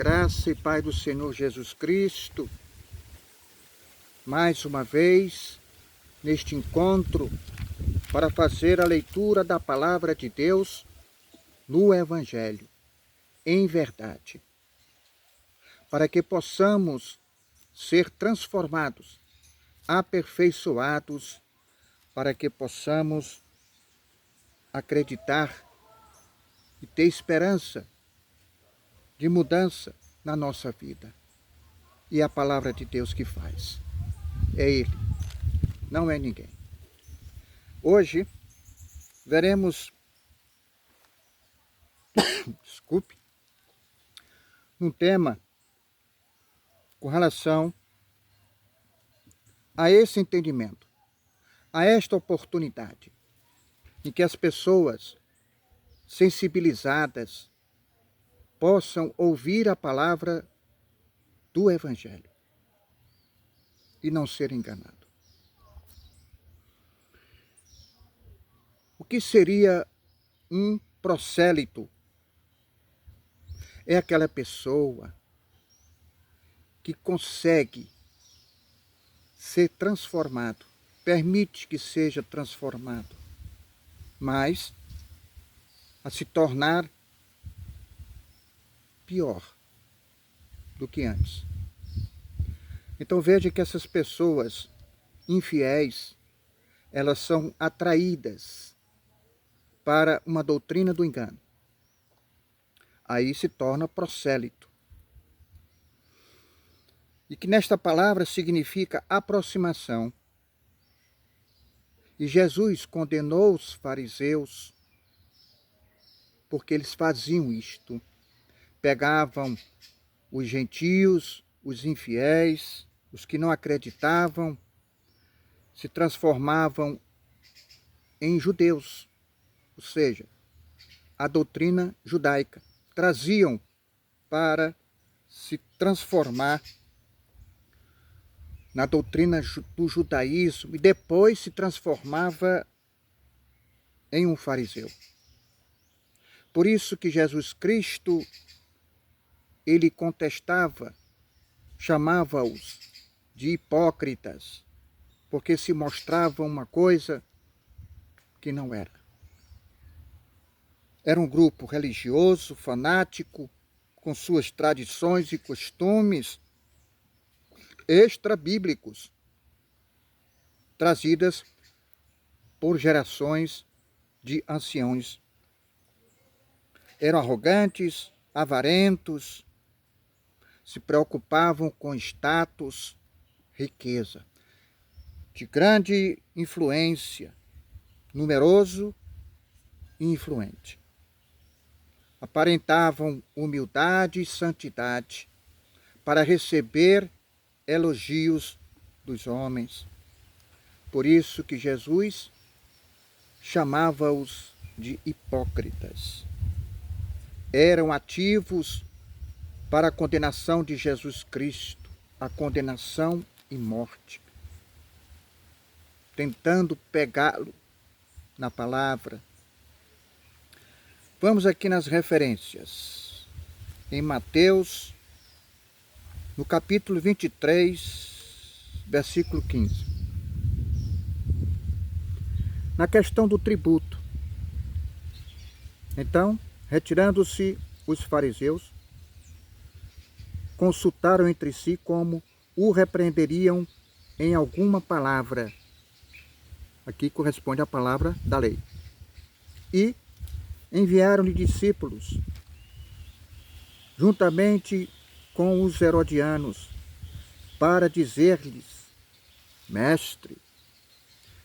Graça e paz do Senhor Jesus Cristo, mais uma vez, neste encontro, para fazer a leitura da Palavra de Deus no Evangelho, em verdade, para que possamos ser transformados, aperfeiçoados, para que possamos acreditar e ter esperança de mudança na nossa vida. E a palavra de Deus que faz. É Ele, não é ninguém. Hoje, veremos, desculpe, um tema com relação a esse entendimento, a esta oportunidade, em que as pessoas sensibilizadas possam ouvir a palavra do Evangelho e não ser enganado. O que seria um prosélito? É aquela pessoa que consegue ser transformado, permite que seja transformado, mas a se tornar pior do que antes. Então veja que essas pessoas infiéis, elas são atraídas para uma doutrina do engano. Aí se torna prosélito. E que nesta palavra significa aproximação. E Jesus condenou os fariseus porque eles faziam isto. Pegavam os gentios, os infiéis, os que não acreditavam, se transformavam em judeus, ou seja, a doutrina judaica. Traziam para se transformar na doutrina do judaísmo e depois se transformava em um fariseu. Por isso que Jesus Cristo, ele contestava, chamava-os de hipócritas, porque se mostravam uma coisa que não era. Era um grupo religioso, fanático, com suas tradições e costumes extra-bíblicos, trazidas por gerações de anciões. Eram arrogantes, avarentos, se preocupavam com status, riqueza, de grande influência, numeroso e influente. Aparentavam humildade e santidade para receber elogios dos homens. Por isso que Jesus chamava-os de hipócritas. Eram ativos para a condenação de Jesus Cristo, a condenação e morte, tentando pegá-lo na palavra. Vamos aqui nas referências. Em Mateus, no capítulo 23, versículo 15. Na questão do tributo. Então, retirando-se os fariseus, consultaram entre si como o repreenderiam em alguma palavra. Aqui corresponde à palavra da lei. E enviaram-lhe discípulos, juntamente com os herodianos, para dizer-lhes: Mestre,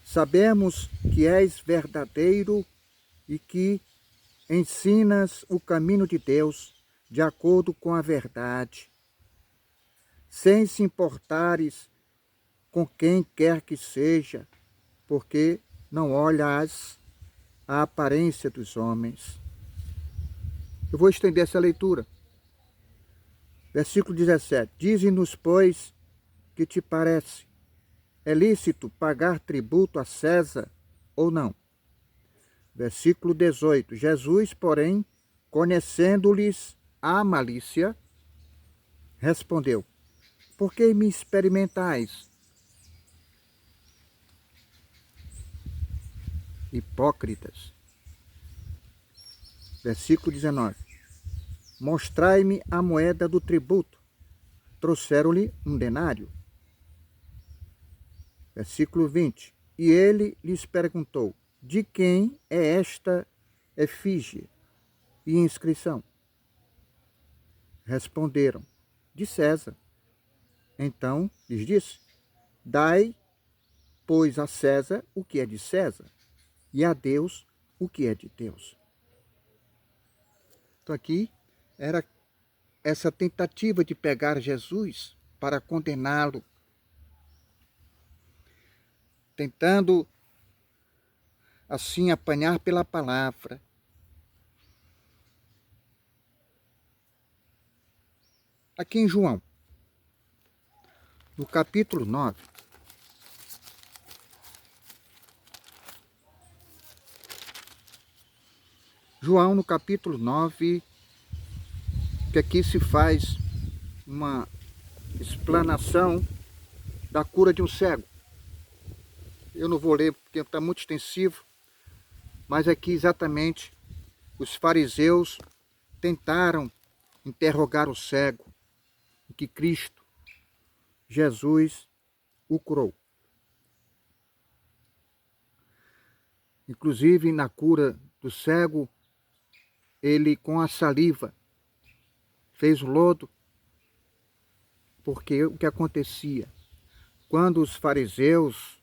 sabemos que és verdadeiro e que ensinas o caminho de Deus de acordo com a verdade, sem se importares com quem quer que seja, porque não olhas a aparência dos homens. Eu vou estender essa leitura. Versículo 17. Dize-nos, pois, que te parece? É lícito pagar tributo a César ou não? Versículo 18. Jesus, porém, conhecendo-lhes a malícia, Respondeu: por que me experimentais? Hipócritas. Versículo 19. Mostrai-me a moeda do tributo. Trouxeram-lhe um denário. Versículo 20. E ele lhes perguntou: de quem é esta efígie e inscrição? Responderam: de César. Então lhes disse: dai, pois, a César o que é de César, e a Deus o que é de Deus. Então aqui era essa tentativa de pegar Jesus para condená-lo, tentando assim apanhar pela palavra. Aqui em João, no capítulo 9, João, no capítulo 9, que aqui se faz uma explanação da cura de um cego. Eu não vou ler porque está muito extensivo, mas aqui exatamente os fariseus tentaram interrogar o cego, em que Cristo, Jesus, o curou. Inclusive na cura do cego, ele com a saliva fez o lodo, porque o que acontecia? Quando os fariseus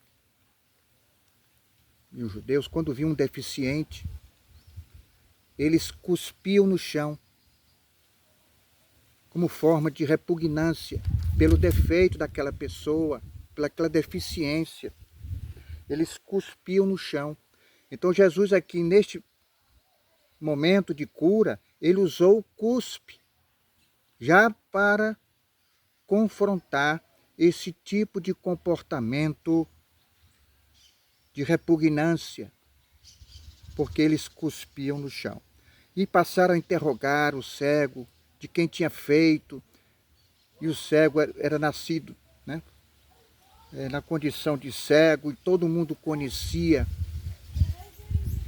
e os judeus, quando viam um deficiente, eles cuspiam no chão, como forma de repugnância pelo defeito daquela pessoa, pelaquela deficiência. Eles cuspiam no chão. Então Jesus aqui, neste momento de cura, ele usou o cuspe, já para confrontar esse tipo de comportamento de repugnância, porque eles cuspiam no chão. E passaram a interrogar o cego de quem tinha feito, e o cego era nascido, né, na condição de cego, e todo mundo conhecia.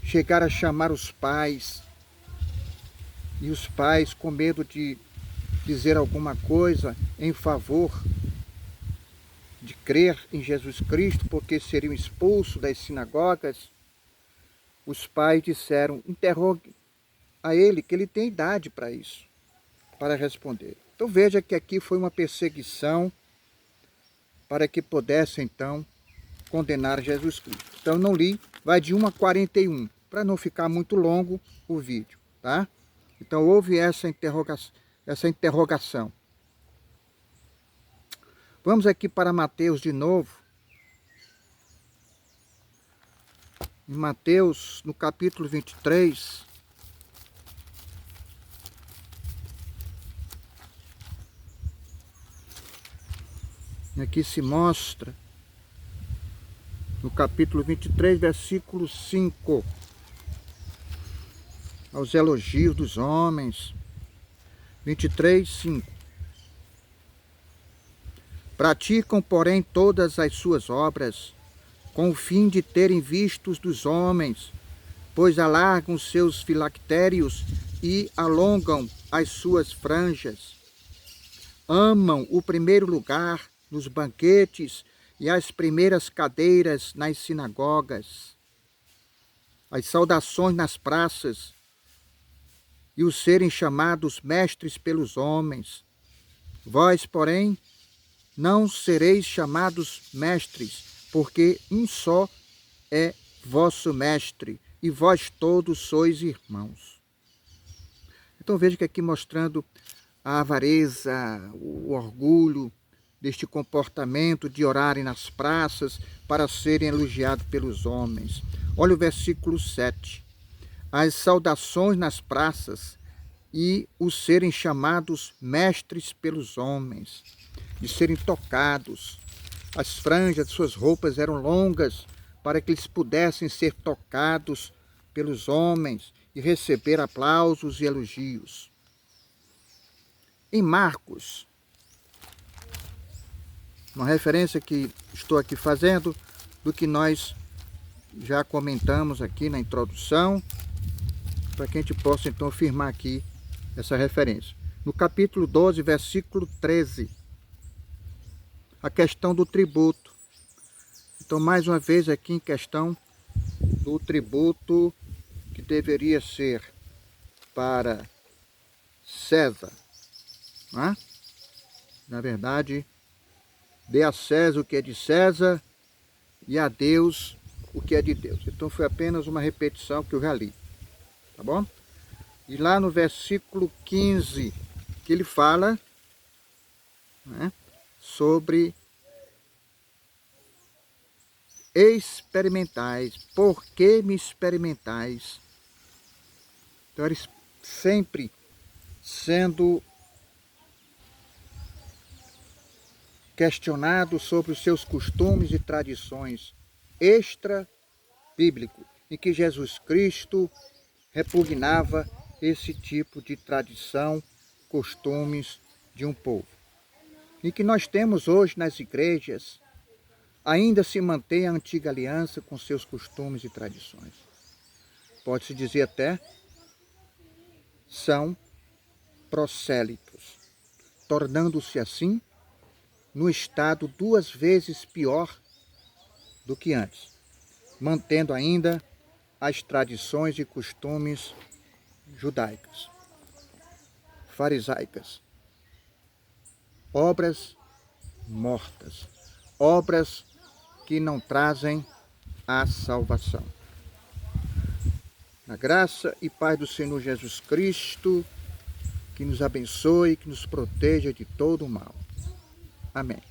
Chegaram a chamar os pais, e os pais, com medo de dizer alguma coisa em favor de crer em Jesus Cristo, porque seriam expulsos das sinagogas, os pais disseram: interrogue a ele, que ele tem idade para isso, para responder. Então veja que aqui foi uma perseguição para que pudesse então condenar Jesus Cristo. Então eu não li, vai de 1 a 41, para não ficar muito longo o vídeo, tá? Então houve essa interrogação. Vamos aqui para Mateus de novo. Em Mateus, no capítulo 23. E aqui se mostra, no capítulo 23, versículo 5, aos elogios dos homens. 23, 5. Praticam, porém, todas as suas obras, com o fim de terem vistos dos homens, pois alargam os seus filactérios e alongam as suas franjas. Amam o primeiro lugar nos banquetes e as primeiras cadeiras nas sinagogas, as saudações nas praças e os serem chamados mestres pelos homens. Vós, porém, não sereis chamados mestres, porque um só é vosso mestre, e vós todos sois irmãos. Então veja que aqui mostrando a avareza, o orgulho deste comportamento de orarem nas praças para serem elogiados pelos homens. Olha o versículo 7. As saudações nas praças e os serem chamados mestres pelos homens, de serem tocados. As franjas de suas roupas eram longas para que eles pudessem ser tocados pelos homens e receber aplausos e elogios. Em Marcos, Uma referência que estou aqui fazendo do que nós já comentamos aqui na introdução, para que a gente possa então afirmar aqui essa referência. No capítulo 12, versículo 13, a questão do tributo. Então, mais uma vez aqui em questão do tributo que deveria ser para César, né? Na verdade, dê a César o que é de César e a Deus o que é de Deus. Então foi apenas uma repetição que eu já li, tá bom? E lá no versículo 15, que ele fala, né, sobre experimentais. Por que me experimentais? Então eles sempre sendo questionados sobre os seus costumes e tradições extra-bíblicos, em que Jesus Cristo repugnava esse tipo de tradição, costumes de um povo. E que nós temos hoje nas igrejas, ainda se mantém a antiga aliança com seus costumes e tradições. Pode-se dizer até, são prosélitos, tornando-se assim no estado 2 vezes pior do que antes, mantendo ainda as tradições e costumes judaicas, farisaicas, obras mortas, obras que não trazem a salvação. Na graça e paz do Senhor Jesus Cristo, que nos abençoe, que nos proteja de todo o mal. Amém.